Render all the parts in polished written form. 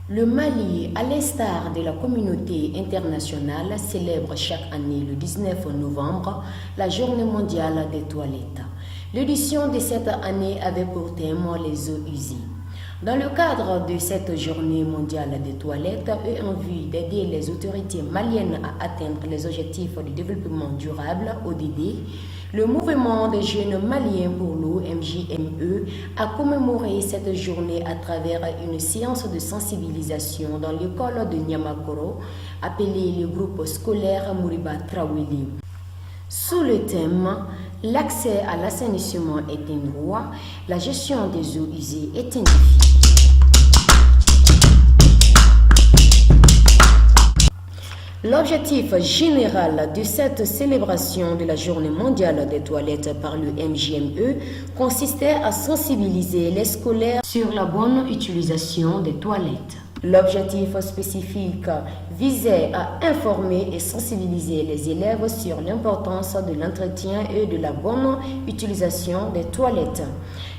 Le Mali, à l'instar de la communauté internationale, célèbre chaque année le 19 novembre la Journée mondiale des toilettes. L'édition de cette année avait pour thème les eaux usées. Dans le cadre de cette Journée mondiale des toilettes et en vue d'aider les autorités maliennes à atteindre les objectifs de développement durable, ODD, le mouvement des jeunes maliens pour l'eau, MJME, a commémoré cette journée à travers une séance de sensibilisation dans l'école de Niamakoro, appelée le groupe scolaire Moriba Traoré. Sous le thème « L'accès à l'assainissement est un droit, la gestion des eaux usées est un défi ». L'objectif général de cette célébration de la Journée mondiale des toilettes par le MJME consistait à sensibiliser les scolaires sur la bonne utilisation des toilettes. L'objectif spécifique visait à informer et sensibiliser les élèves sur l'importance de l'entretien et de la bonne utilisation des toilettes,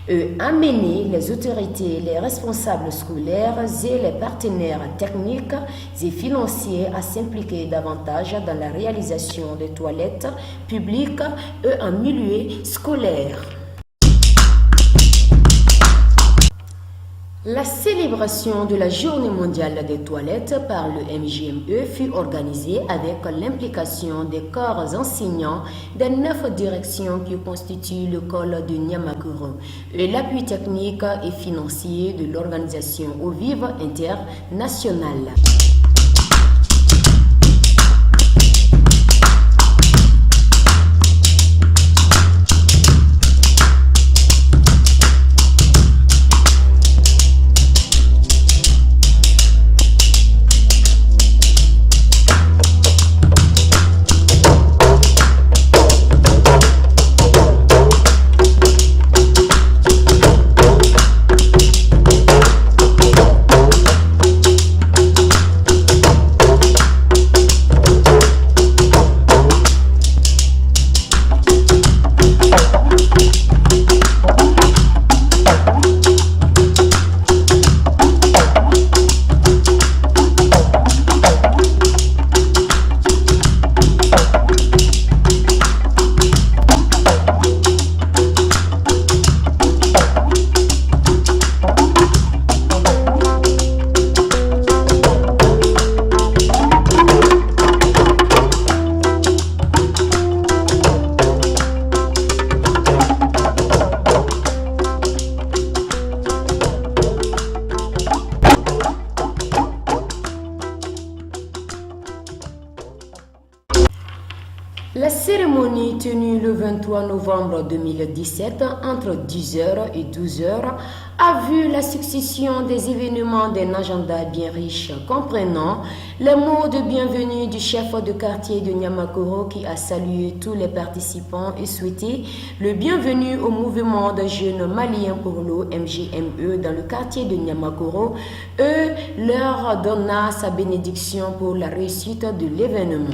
et amener les autorités, les responsables scolaires et les partenaires techniques et financiers à s'impliquer davantage dans la réalisation des toilettes publiques et en milieu scolaire. La célébration de la Journée mondiale des toilettes par le MJME fut organisée avec l'implication des corps enseignants des 9 directions qui constituent l'école de Niamakoro et l'appui technique et financier de l'organisation Eau Vive internationale. La cérémonie tenue le 23 novembre 2017 entre 10h et 12h a vu la succession des événements d'un agenda bien riche comprenant les mots de bienvenue du chef de quartier de Niamakoro qui a salué tous les participants et souhaité le bienvenu au mouvement des jeunes maliens pour l'eau MJME dans le quartier de Niamakoro et leur donna sa bénédiction pour la réussite de l'événement.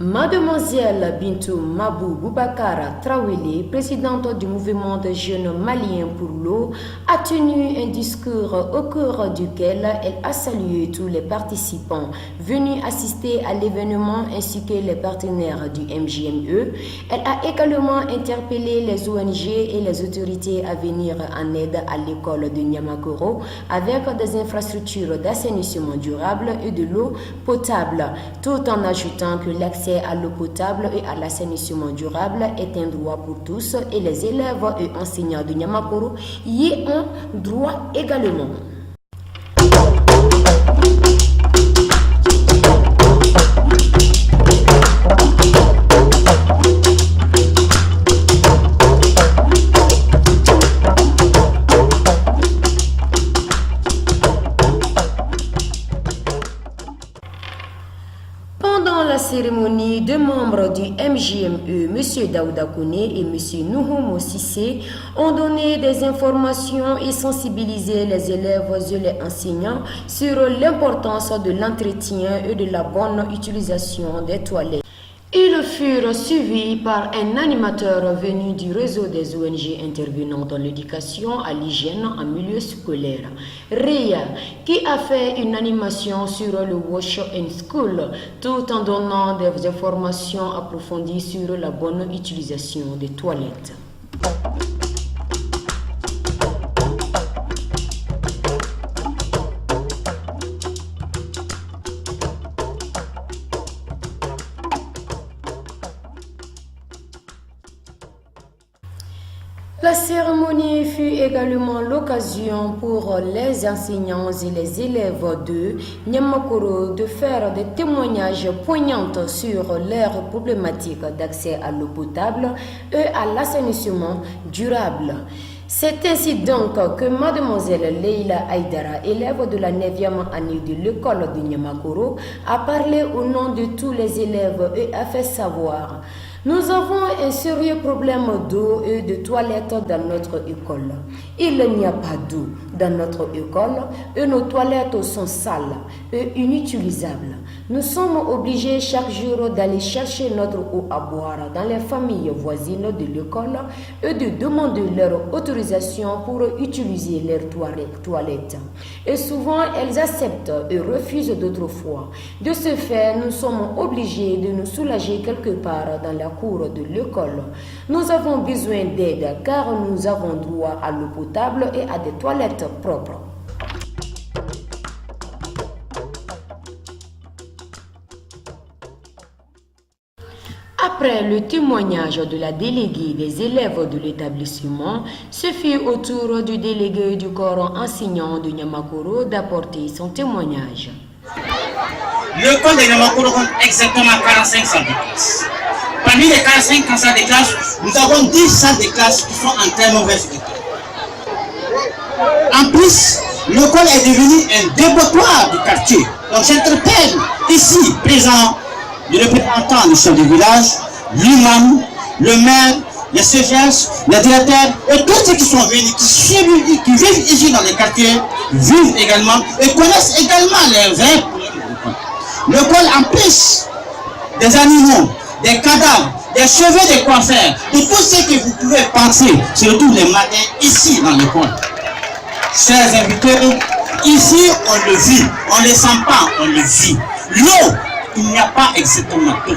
Mademoiselle Bintou Mabou Boubacara Traoré, présidente du mouvement des jeunes maliens pour l'eau, a tenu un discours au cours duquel elle a salué tous les participants venus assister à l'événement ainsi que les partenaires du MJME. Elle a également interpellé les ONG et les autorités à venir en aide à l'école de Niamakoro avec des infrastructures d'assainissement durable et de l'eau potable, tout en ajoutant que l'accès à l'eau potable et à l'assainissement durable est un droit pour tous et les élèves et enseignants de Niamakoro y ont droit également. Pendant la cérémonie, deux membres du MJME, M. Daouda Kone et M. Nouhoumo Sissé, ont donné des informations et sensibilisé les élèves et les enseignants sur l'importance de l'entretien et de la bonne utilisation des toilettes. Ils furent suivis par un animateur venu du réseau des ONG intervenant dans l'éducation à l'hygiène en milieu scolaire, RIA, qui a fait une animation sur le Wash in School tout en donnant des informations approfondies sur la bonne utilisation des toilettes. La cérémonie fut également l'occasion pour les enseignants et les élèves de Nyamakoro de faire des témoignages poignants sur leurs problématiques d'accès à l'eau potable et à l'assainissement durable. C'est ainsi donc que mademoiselle Leila Aïdara, élève de la 9e année de l'école de Nyamakoro, a parlé au nom de tous les élèves et a fait savoir: nous avons un sérieux problème d'eau et de toilettes dans notre école. Il n'y a pas d'eau dans notre école et nos toilettes sont sales et inutilisables. Nous sommes obligés chaque jour d'aller chercher notre eau à boire dans les familles voisines de l'école et de demander leur autorisation pour utiliser leurs toilettes. Et souvent, elles acceptent et refusent d'autres fois. De ce fait, nous sommes obligés de nous soulager quelque part dans la cour de l'école. Nous avons besoin d'aide car nous avons droit à l'eau potable et à des toilettes propres. Après le témoignage de la déléguée des élèves de l'établissement, ce fut au tour du délégué du corps enseignant de Nyamakoro d'apporter son témoignage. L'école de Nyamakoro compte exactement 45 salles de classe. Parmi les 45 salles de classe, nous avons 10 salles de classe qui sont en très mauvaise état. En plus, l'école est devenue un dépotoir du quartier. Donc j'interpelle ici présent le représentant du chef de village, l'imam, le maire, les CGS, les directeurs et tous ceux qui sont venus, qui vivent ici dans les quartiers, vivent également et connaissent également les vrais problèmes de l'école. L'école, en plus des animaux, des cadavres, des cheveux de coiffeurs, de tout ce que vous pouvez penser, surtout les matins, ici dans l'école. Chers invités, ici on le vit, on ne le sent pas, on le vit. L'eau, il n'y a pas exactement tout.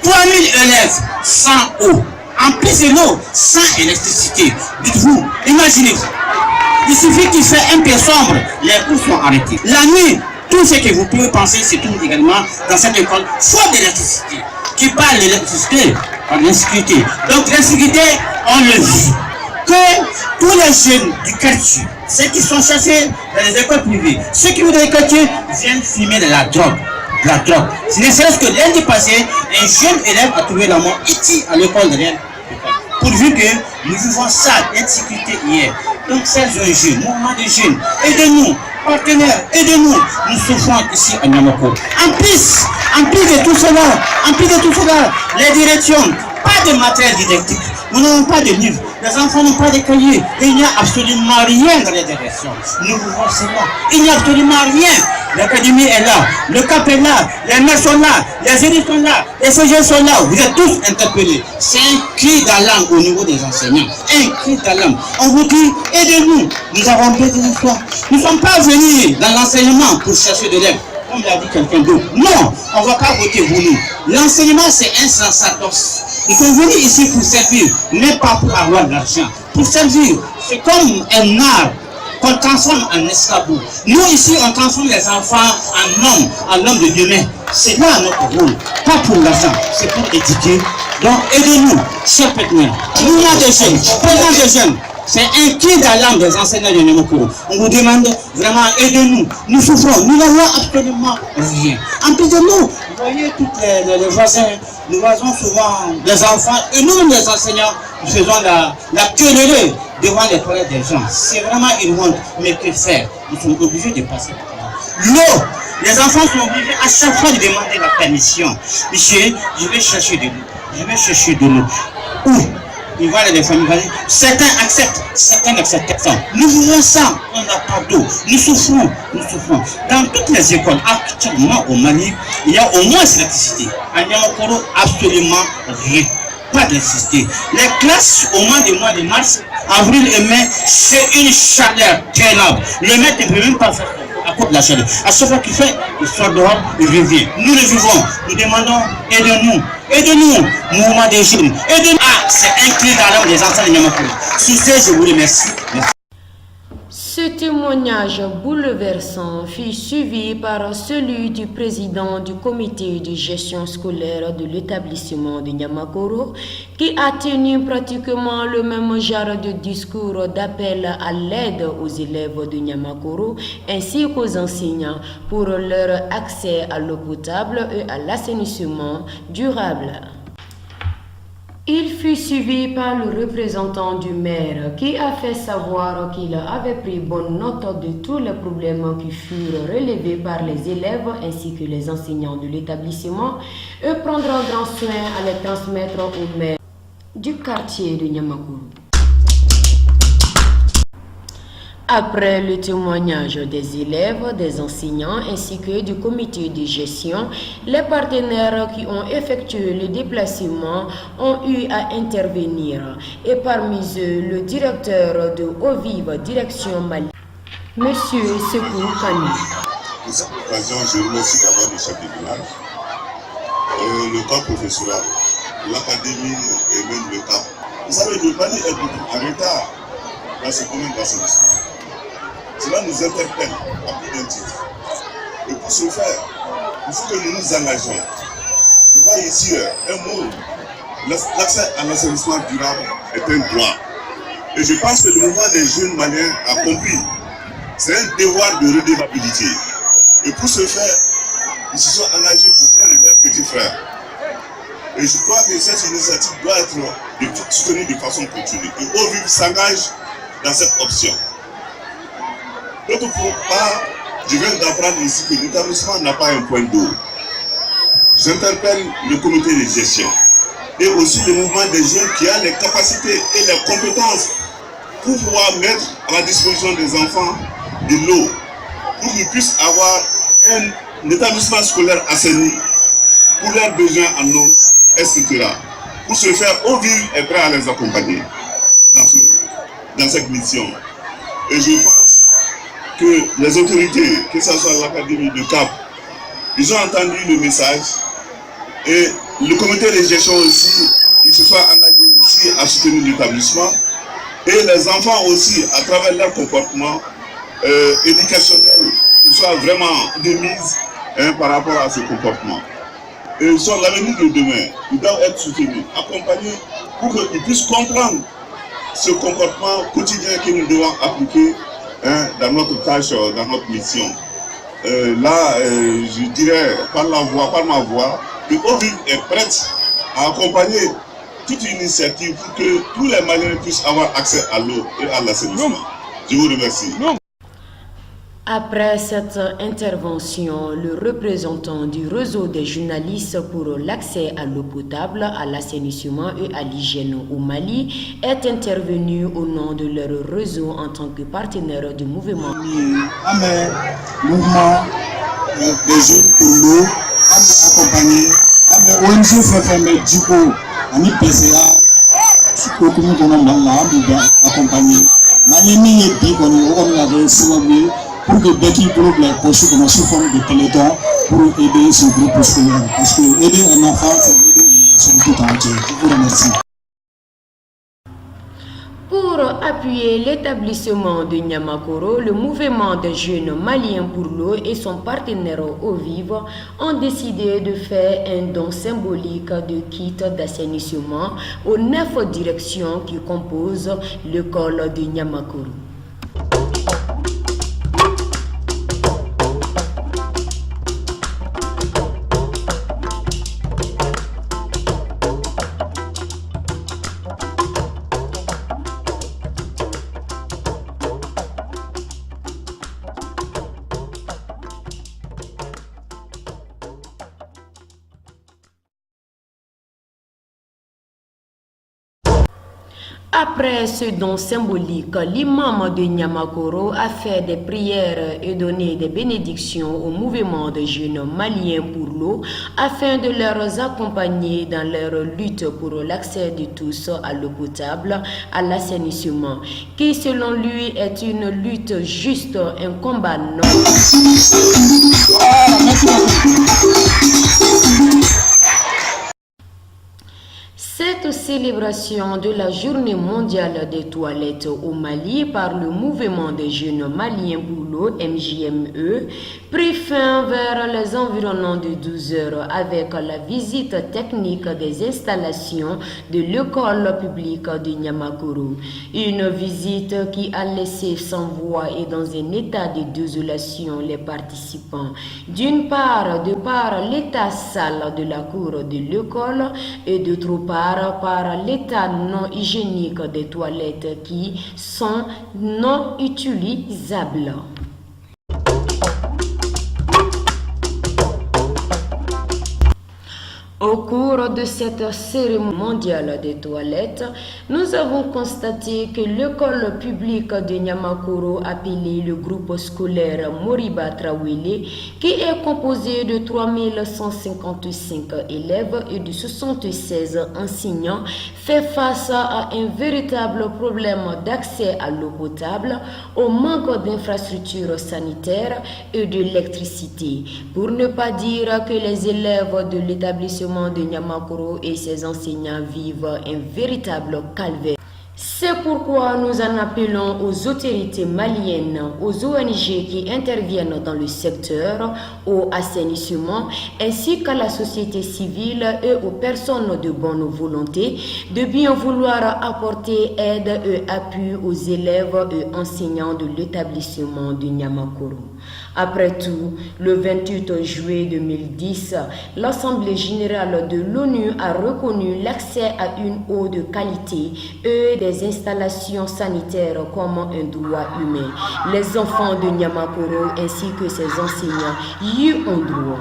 3000 élèves sans eau. En plus de l'eau, sans électricité. Dites-vous, imaginez-vous. Il suffit qu'il fait un peu sombre, les cours sont arrêtés. La nuit, tout ce que vous pouvez penser, c'est tout également dans cette école, faute d'électricité. Qui parle de l'électricité, par l'insécurité. Donc l'insécurité, on le vit. Que tous les jeunes du quartier, ceux qui sont chassés dans les écoles privées, ceux qui vivent dans les quartiers, viennent fumer de la drogue. La drogue. Ce n'est serait-ce que lundi passé, un jeune élève a trouvé la mort ici à l'école de Rennes. Pourvu que nous vivons ça, l'insécurité hier. Donc, c'est un jeune, mouvement de jeunes, aidez-nous, partenaires, aidez-nous. Nous souffrons ici à Nyamakoro. En plus de tout cela, les directions, pas de matériel didactique. Nous n'avons pas de livres, les enfants n'ont pas de cahiers, il n'y a absolument rien dans les directions. Nous voulons cela, il n'y a absolument rien. L'académie est là, le CAP est là, les maires sont là, les élèves sont là, les CG sont là, vous êtes tous interpellés. C'est un cri d'alarme au niveau des enseignants, un cri d'alarme. On vous dit, aidez-nous, nous avons besoin de foi. Nous ne sommes pas venus dans l'enseignement pour chercher de l'aide. Comme l'a dit quelqu'un d'autre. Non, on ne va pas voter pour nous. L'enseignement, c'est un sacerdoce. Nous sommes venus ici pour servir, mais pas pour avoir de l'argent. Pour servir, c'est comme un art qu'on transforme en escabeau. Nous, ici, on transforme les enfants en hommes de demain. C'est là notre rôle. Pas pour l'argent, c'est pour éduquer. Donc, aidez-nous, chers partenaires. Nous, il y a des jeunes, présents des jeunes. C'est un cri d'alarme des enseignants de Nyamakoro. On vous demande vraiment, aidez-nous. Nous souffrons, nous n'avons absolument rien. En plus de nous, vous voyez tous les voisins, nous voyons souvent des enfants, et nous, les enseignants, nous faisons la querelle devant les toilettes des gens. C'est vraiment une honte, mais que faire? Nous sommes obligés de passer par là. L'eau, les enfants sont obligés à chaque fois de demander la permission. Monsieur, je vais chercher de l'eau. Je vais chercher de l'eau. Où? il va aller des familles. Certains acceptent, certains n'acceptent pas. Nous vivons ça, on n'a pas d'eau. Nous souffrons, nous souffrons. Dans toutes les écoles, actuellement au Mali, il y a au moins l'électricité. À Niamakoro, absolument rien. Pas d'électricité. Les classes au mois de mars, avril et mai, c'est une chaleur terrible. Le maître ne peut même pas faire à cause de la chaleur. À chaque fois qu'il fait, il sort dehors, il revient. Nous le vivons. Nous demandons, aidez-nous. Aidez-nous, mouvement des jeunes. Aidez-nous. Ah, c'est un cri d'alarme des enfants de Niamakoro. Sur ce, je vous remercie. Merci. Ce témoignage bouleversant fut suivi par celui du président du comité de gestion scolaire de l'établissement de Niamakoro, qui a tenu pratiquement le même genre de discours d'appel à l'aide aux élèves de Niamakoro ainsi qu'aux enseignants pour leur accès à l'eau potable et à l'assainissement durable. Il fut suivi par le représentant du maire qui a fait savoir qu'il avait pris bonne note de tous les problèmes qui furent relevés par les élèves ainsi que les enseignants de l'établissement et prendra grand soin à les transmettre au maire du quartier de Niamakoro. Après le témoignage des élèves, des enseignants ainsi que du comité de gestion, les partenaires qui ont effectué le déplacement ont eu à intervenir. Et parmi eux, le directeur de Ovive Direction Mali, M. Sekou Kani. Pour cette occasion, je remercie d'abord le chef de village, le corps professoral, l'académie et même le CAP. Vous savez, le Mali est beaucoup en retard dans ce domaine d'assainissement. Cela nous interpelle à plus d'un titre. Et pour ce faire, il faut que nous nous engagions. Je vois ici un mot. L'accès à l'assainissement durable est un droit. Et je pense que le mouvement des jeunes maliens a compris. C'est un devoir de redevabilité. Et pour ce faire, ils se sont engagés pour faire le même petit frère. Et je crois que cette initiative doit être soutenue de façon continue. Et Ovive s'engage dans cette option. D'autre part, je viens d'apprendre ici que l'établissement n'a pas un point d'eau. J'interpelle le comité de gestion et aussi le mouvement des jeunes qui a les capacités et les compétences pour pouvoir mettre à la disposition des enfants de l'eau, pour qu'ils puissent avoir un établissement scolaire assaini pour leurs besoins en eau, etc. Pour ce faire, Ovive est prêt à les accompagner dans cette mission. Et je pense que les autorités, que ce soit l'académie de CAP, ils ont entendu le message et le comité de gestion aussi, ils se sont engagés ici à soutenir l'établissement et les enfants aussi, à travers leur comportement éducationnel, qu'ils soient vraiment de mise par rapport à ce comportement. Et ils sont l'avenir de demain, ils doivent être soutenus, accompagnés pour qu'ils puissent comprendre ce comportement quotidien que nous devons appliquer dans notre tâche, dans notre mission. Je dirais par ma voix, que Ovive est prête à accompagner toute initiative pour que tous les Maliens puissent avoir accès à l'eau et à l'assainissement. Je vous remercie. Après cette intervention, le représentant du réseau des journalistes pour l'accès à l'eau potable, à l'assainissement et à l'hygiène au Mali est intervenu au nom de leur réseau en tant que partenaire du mouvement. Mouvement des jeunes pour l'eau, accompagné, ONG FFM Djiko, Ami PCA, Sikokumu Konamba, accompagné. Nayemi et Bikoni, on avait soulevé pour que Betty Group les poches comme sous forme de peloton pour aider ce groupe scolaire. Parce que aider un enfant, c'est aider une nation tout entière. Je vous remercie. Pour appuyer l'établissement de Niamakoro, le mouvement des jeunes maliens pour l'eau et son partenaire Ovive ont décidé de faire un don symbolique de kits d'assainissement aux 9 directions qui composent l'école de Niamakoro. Après ce don symbolique, l'imam de Niamakoro a fait des prières et donné des bénédictions au mouvement de jeunes maliens pour l'eau afin de leur accompagner dans leur lutte pour l'accès de tous à l'eau potable, à l'assainissement, qui selon lui est une lutte juste, un combat noble. Cette célébration de la Journée mondiale des toilettes au Mali par le mouvement des jeunes maliens pour l'eau MJME prit fin vers les environnants de 12 heures avec la visite technique des installations de l'école publique de Niamakoro. Une visite qui a laissé sans voix et dans un état de désolation les participants. D'une part, de par l'état sale de la cour de l'école et d'autre part par l'état non hygiénique des toilettes qui sont non utilisables. Au cours de cette cérémonie mondiale des toilettes, nous avons constaté que l'école publique de Niamakoro, appelée le groupe scolaire Moriba Trawele, qui est composé de 3155 élèves et de 76 enseignants, fait face à un véritable problème d'accès à l'eau potable, au manque d'infrastructures sanitaires et d'électricité, pour ne pas dire que les élèves de l'établissement de Niamakoro et ses enseignants vivent un véritable calvaire. C'est pourquoi nous en appelons aux autorités maliennes, aux ONG qui interviennent dans le secteur, au assainissement, ainsi qu'à la société civile et aux personnes de bonne volonté de bien vouloir apporter aide et appui aux élèves et enseignants de l'établissement de Niamakoro. Après tout, le 28 juillet 2010, l'Assemblée générale de l'ONU a reconnu l'accès à une eau de qualité et des installations sanitaires comme un droit humain. Les enfants de Niamakoro ainsi que ses enseignants y ont droit.